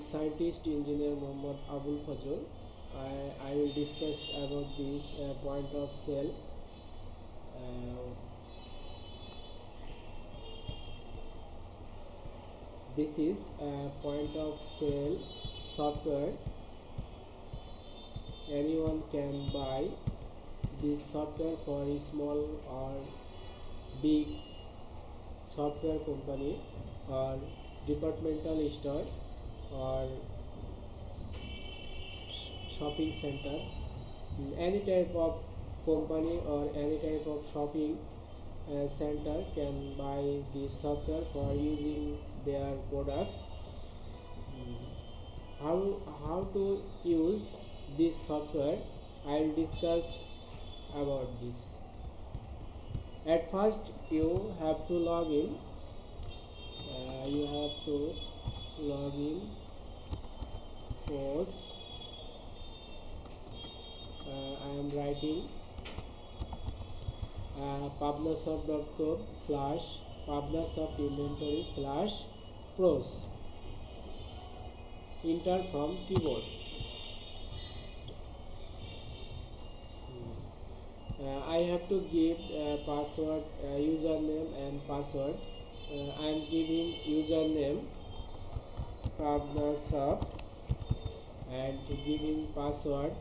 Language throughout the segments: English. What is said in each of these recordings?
scientist engineer Muhammad Abul Fazul. I will discuss about the point of sale. Uh, this is a point of sale software. Anyone can buy this software for a small or big software company or departmental store or shopping center. Any type of company or any type of shopping center can buy this software for using their products. How to use this software, I will discuss about this. At first you have to log in. Pause. I am writing pubnasoft.com/pubnasoftinventory/pros. Enter from keyboard. I have to give password, username and password. I am giving username pubnasoft and giving password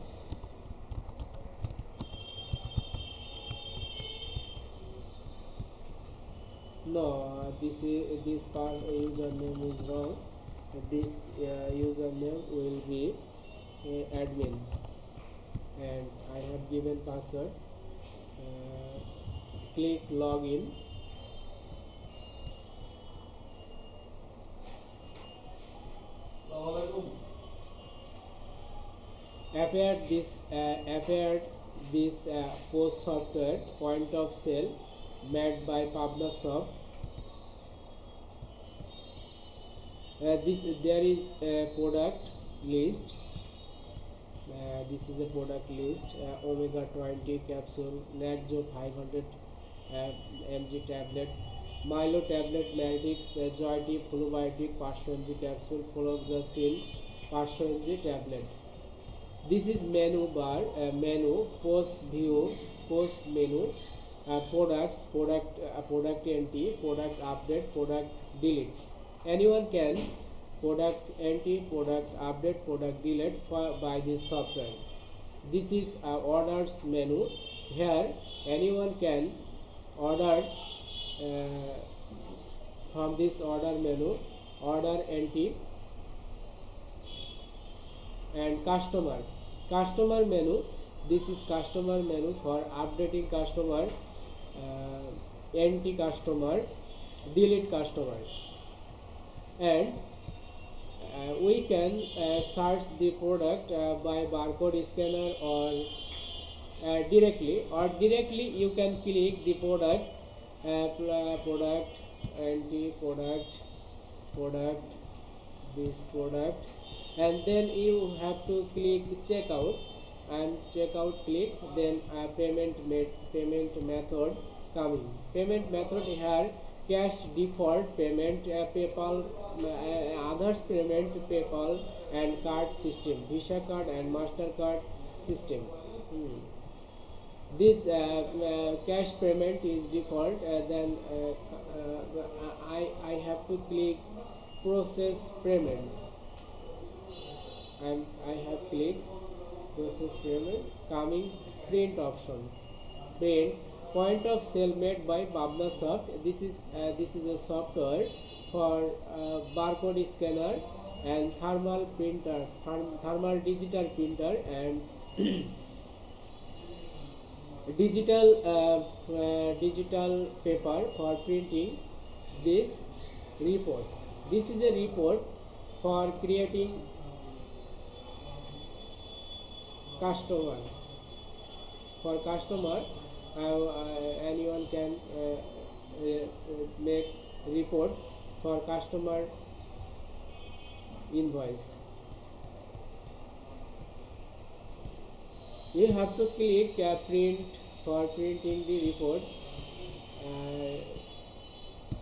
no, this username is wrong. This username will be admin, and I have given password. Click login. Appeared this post software point of sale made by Pubnasoft. There is a product list. This is a product list. Omega 20 capsule, Nagjo 500 mg tablet, Milo tablet, Maltix, Joytip Fulobiotic 500 mg capsule, Fluoxacin 500 mg tablet. This is menu bar, menu, post view, post menu, products, product entry, product update, product delete. Anyone can product entry, product update, product delete by this software. This is orders menu. Here anyone can order from this order menu, order entry and customer menu. This is customer menu for updating customer, entry customer, delete customer, and we can search the product by barcode scanner or directly you can click the product, product, entry, product, this product, and then you have to click checkout, and checkout click, then payment method coming. Payment method here, cash default payment, PayPal, others payment, PayPal, and card system, Visa card and MasterCard system. This cash payment is default. Then I have to click process payment, and I have clicked process payment. Coming print option, print point of sale made by Pubnasoft. This is a software for barcode scanner and thermal printer, thermal digital printer, and digital paper for printing this report. This is a report for creating customer. For customer, anyone can make report for customer invoice. You have to click print for printing the report,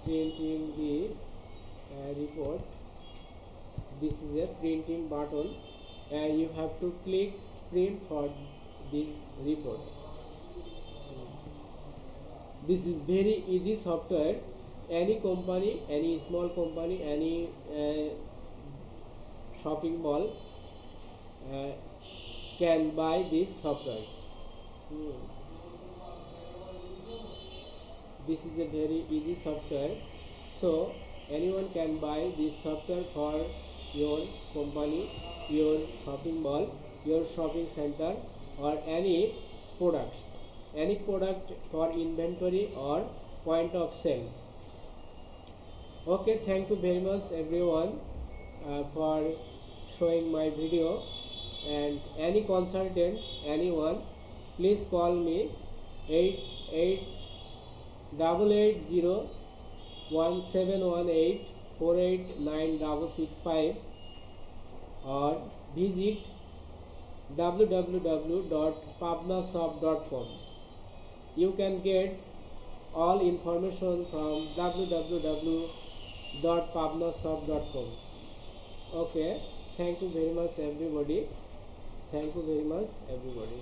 printing the report. this is a printing button, and you have to click print for this report. This is very easy software. Any company, any small company, any shopping mall can buy this software. This is a very easy software, so anyone can buy this software for your company, your shopping mall, your shopping center, or any product for inventory or point of sale. Okay, thank you very much everyone for showing my video. And any consultant, anyone, please call me 88801718489665 or visit www.pavnashop.com. You can get all information from www.pavnashop.com. Okay, thank you very much everybody. Thank you very much everybody.